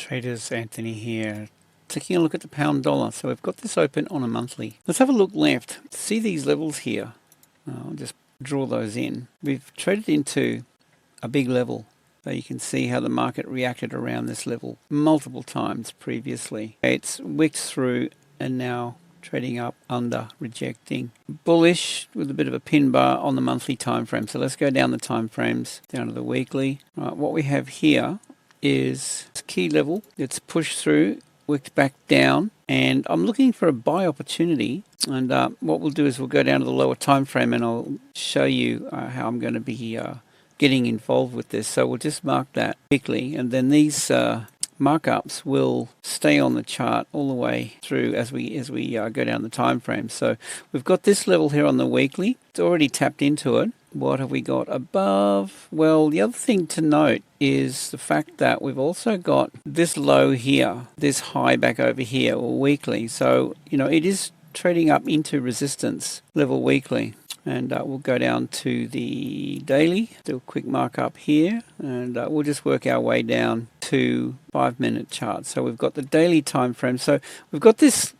Traders, Anthony here. Taking a look at the pound dollar. So we've got this open on a monthly. Let's have a look left. See these levels here. I'll just draw those in. We've traded into a big level. So you can see how the market reacted around this level multiple times previously. It's wicked through and now trading up under, rejecting. Bullish with a bit of a pin bar on the monthly time frame. So let's go down the time frames, down to the weekly. Right, what we have here is this key level. It's pushed through, wicked back down, and I'm looking for a buy opportunity. And what we'll do is we'll go down to the lower time frame and I'll show you how I'm going to be getting involved with this. So we'll just mark that quickly, and then these markups will stay on the chart all the way through as we go down the time frame. So we've got this level here on the weekly. It's already tapped into it. What have we got above? Well, the other thing to note is the fact that we've also got this low here, this high back over here, or weekly. So, you know, it is trading up into resistance level weekly. And we'll go down to the daily, do a quick markup here, and we'll just work our way down to 5-minute chart. So we've got the daily time frame. So we've got this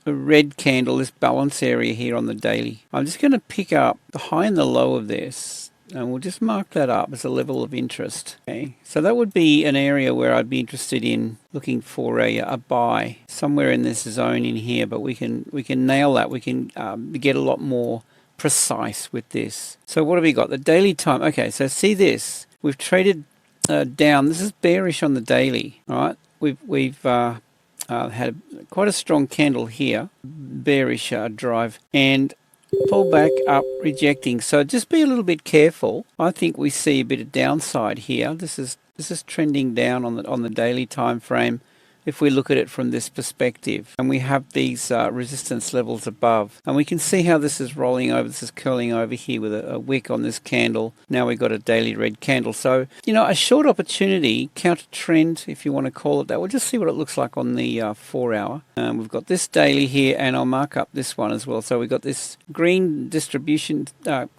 red candle, this balance area here on the daily. I'm just going to pick up the high and the low of this, and we'll just mark that up as a level of interest. Okay, so that would be an area where I'd be interested in looking for a buy somewhere in this zone in here. But we can nail that. We can get a lot more precise with this. So what have we got? The daily time. Okay, so see this. We've traded down. This is bearish on the daily. All right. We've had quite a strong candle here, bearish drive, and pull back up, rejecting. So just be a little bit careful. I think we see a bit of downside here. This is trending down on the daily time frame if we look at it from this perspective. And we have these resistance levels above. And we can see how this is rolling over. This is curling over here with a wick on this candle. Now we've got a daily red candle. So, you know, a short opportunity, counter trend, if you want to call it that. We'll just see what it looks like on the 4 hour. We've got this daily here, and I'll mark up this one as well. So we've got this green distribution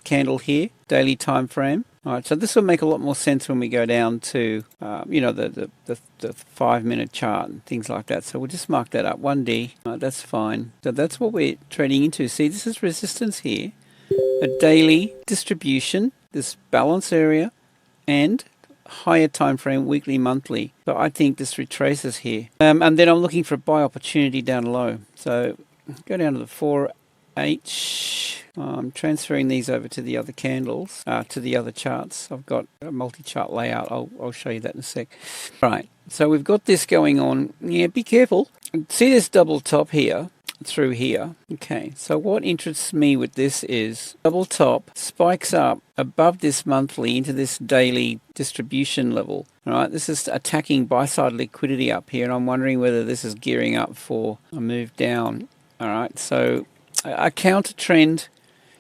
candle here, daily time frame. All right, so this will make a lot more sense when we go down to, you know, the 5-minute chart and things like that. So we'll just mark that up, 1D. That's fine. So that's what we're trading into. See, this is resistance here, a daily distribution, this balance area, and higher time frame, weekly, monthly. So I think this retraces here. And then I'm looking for a buy opportunity down low. So go down to the 4H. I'm transferring these over to the other candles, to the other charts. I've got a multi-chart layout. I'll show you that in a sec. Right, so we've got this going on. Yeah, be careful. See this double top here, through here. Okay, so what interests me with this is double top spikes up above this monthly into this daily distribution level. All right, this is attacking buy-side liquidity up here, and I'm wondering whether this is gearing up for a move down. All right, so a counter trend,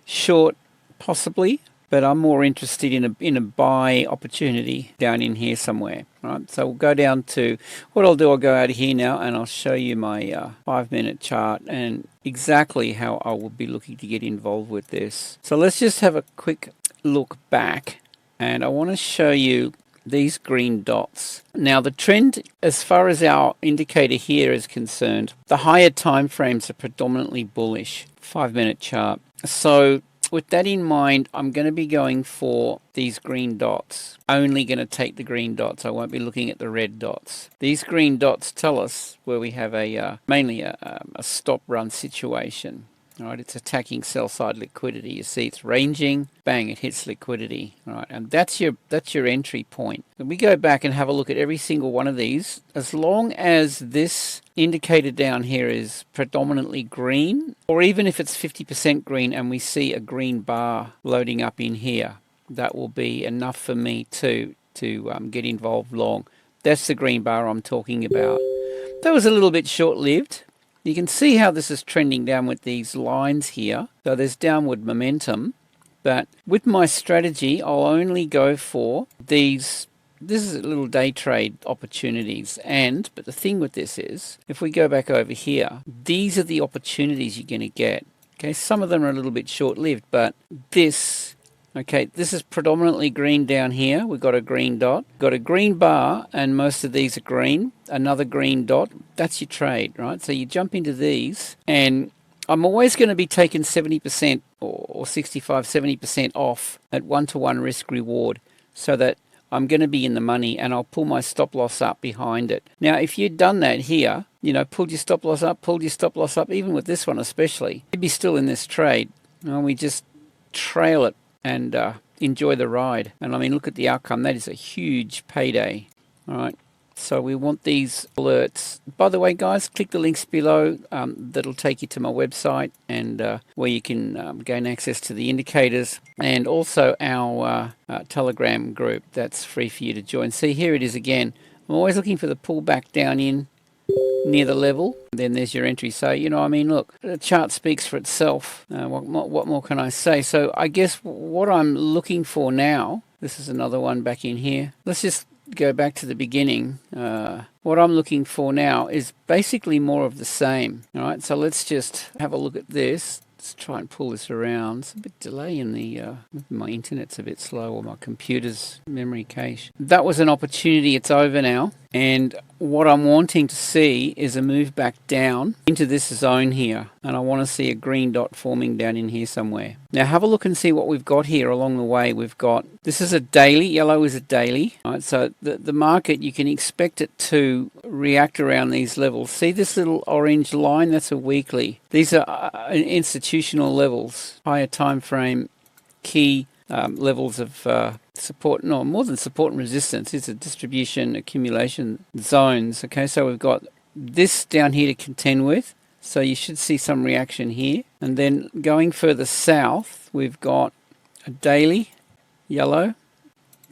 short possibly, but I'm more interested in a buy opportunity down in here somewhere. Right, so we'll go down to what I'll do. I'll go out of here now, and I'll show you my 5-minute chart and exactly how I will be looking to get involved with this. So let's just have a quick look back, and I want to show you these green dots. Now the trend, as far as our indicator here is concerned, the higher time frames are predominantly bullish. 5-minute chart. So with that in mind, I'm going to be going for these green dots. Only going to take the green dots. I won't be looking at the red dots. These green dots tell us where we have mainly a stop run situation. All right, it's attacking sell-side liquidity. You see it's ranging, bang, it hits liquidity. All right, and that's your entry point. When we go back and have a look at every single one of these, as long as this indicator down here is predominantly green, or even if it's 50% green and we see a green bar loading up in here, that will be enough for me to get involved long. That's the green bar I'm talking about. That was a little bit short-lived. You can see how this is trending down with these lines here. So there's downward momentum. But with my strategy, I'll only go for these. This is little day trade opportunities. But the thing with this is, if we go back over here, these are the opportunities you're going to get. Okay, some of them are a little bit short-lived, but this Okay, this is predominantly green down here. We've got a green dot, got a green bar, and most of these are green. Another green dot. That's your trade, right? So you jump into these, and I'm always going to be taking 70% or 65, 70% off at 1-to-1 risk reward, so that I'm going to be in the money, and I'll pull my stop loss up behind it. Now, if you'd done that here, you know, pulled your stop loss up, pulled your stop loss up, even with this one especially, you'd be still in this trade. And we just trail it and enjoy the ride. And I mean, look at the outcome. That is a huge payday. All right. So we want these alerts. By the way, guys, click the links below. That'll take you to my website, and where you can gain access to the indicators, and also our Telegram group. That's free for you to join. See, here it is again. I'm always looking for the pullback down in near the level. Then there's your entry. So, you know, I mean, look, the chart speaks for itself. What more can I say? So I guess what I'm looking for now, this is another one back in here. Let's just go back to the beginning. What I'm looking for now is basically more of the same. All right, so let's just have a look at this. Let's try and pull this around. It's a bit delay in the, my internet's a bit slow, or my computer's memory cache. That was an opportunity. It's over now. And what I'm wanting to see is a move back down into this zone here. And I want to see a green dot forming down in here somewhere. Now have a look and see what we've got here along the way. We've got, this is a daily, yellow is a daily. Right, so the market, you can expect it to react around these levels. See this little orange line? That's a weekly. These are institutional levels, higher time frame, key levels of support, no, more than support and resistance. It's a distribution accumulation zones. Okay, so we've got this down here to contend with. So you should see some reaction here. And then going further south, we've got a daily, yellow,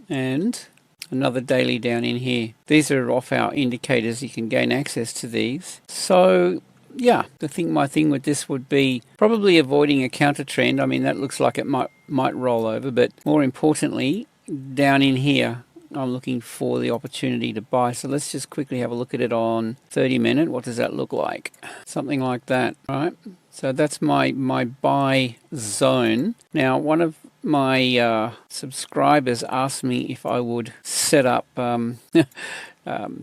and another daily down in here. These are off our indicators. You can gain access to these. So yeah, I think my thing with this would be probably avoiding a counter trend. I mean, that looks like it might roll over, but more importantly, down in here, I'm looking for the opportunity to buy. So let's just quickly have a look at it on 30-minute. What does that look like? Something like that, right? So that's my buy zone. Now, one of my subscribers asked me if I would set up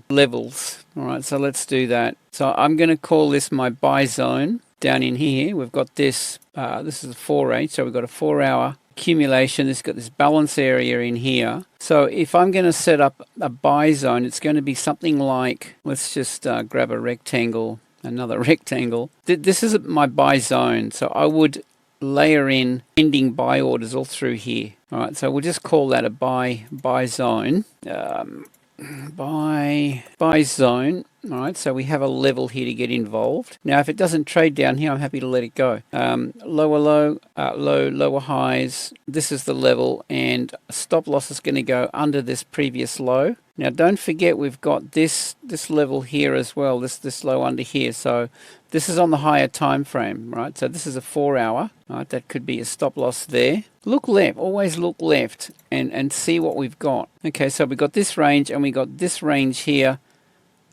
levels. All right, so let's do that. So I'm going to call this my buy zone. Down in here, we've got this. This is a 4-8, so we've got a 4-hour accumulation. This has got this balance area in here. So if I'm going to set up a buy zone, it's going to be something like, let's just grab a rectangle, another rectangle. This is my buy zone, so I would layer in ending buy orders all through here. All right, so we'll just call that a buy zone. Buy zone. All right, so we have a level here to get involved. Now, if it doesn't trade down here, I'm happy to let it go. Lower low, lower highs. This is the level, and stop loss is going to go under this previous low. Now, don't forget we've got this level here as well. This low under here. So this is on the higher time frame, right? So this is a 4-hour. Right, that could be a stop loss there. Look left. Always look left and see what we've got. Okay, so we got this range and we got this range here.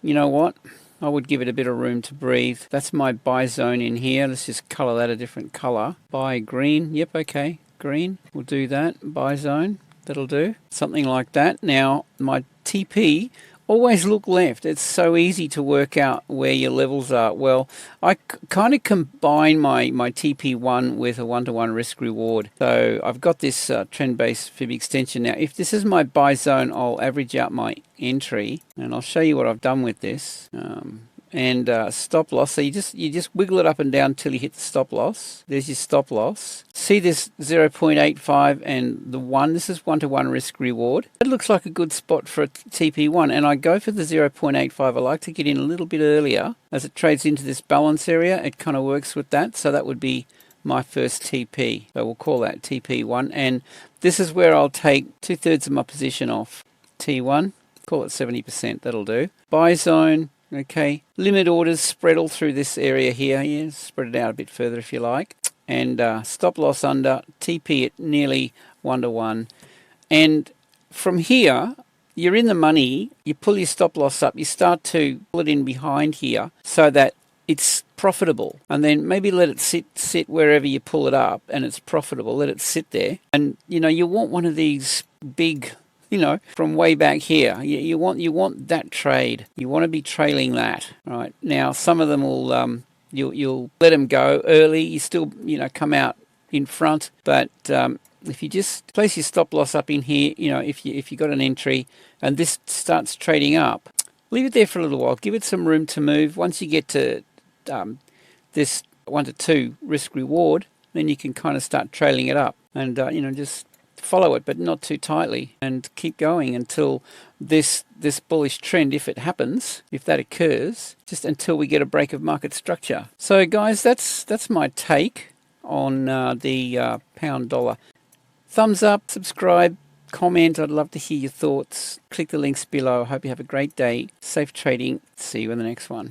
You know what? I would give it a bit of room to breathe. That's my buy zone in here. Let's just color that a different color. Buy green. Yep, okay. Green. We'll do that. Buy zone. That'll do. Something like that. Now, my TP, always look left. It's so easy to work out where your levels are. Well, I kind of combine my TP1 with a 1-to-1 risk reward. So I've got this trend-based fib extension. Now, if this is my buy zone, I'll average out my entry, and I'll show you what I've done with this. And stop loss. So you just wiggle it up and down till you hit the stop loss. There's your stop loss. See this 0.85 and the 1. This is 1-to-1 risk reward. It looks like a good spot for a TP1, and I go for the 0.85. I like to get in a little bit earlier as it trades into this balance area. It kind of works with that. So that would be my first TP. So we'll call that TP1, and this is where I'll take 2/3 of my position off. T1, call it 70%. That'll do. Buy zone. Okay, limit orders spread all through this area here. Yeah, spread it out a bit further if you like. And stop loss under, TP at nearly 1-to-1. And from here, you're in the money. You pull your stop loss up. You start to pull it in behind here so that it's profitable, and then maybe let it sit wherever you pull it up and it's profitable. Let it sit there, and you want one of these big, from way back here. You want that trade. You want to be trailing that. Right now, some of them will you'll let them go early. You still come out in front, but if you just place your stop loss up in here, if you got an entry and this starts trading up, leave it there for a little while. Give it some room to move. Once you get to this 1 to 2 risk reward, then you can kind of start trailing it up and just follow it, but not too tightly, and keep going until this bullish trend, if it happens, if that occurs, just until we get a break of market structure. So guys, that's my take on the pound dollar. Thumbs up, subscribe, comment. I'd love to hear your thoughts. Click the links below. I hope you have a great day. Safe trading. See you in the next one.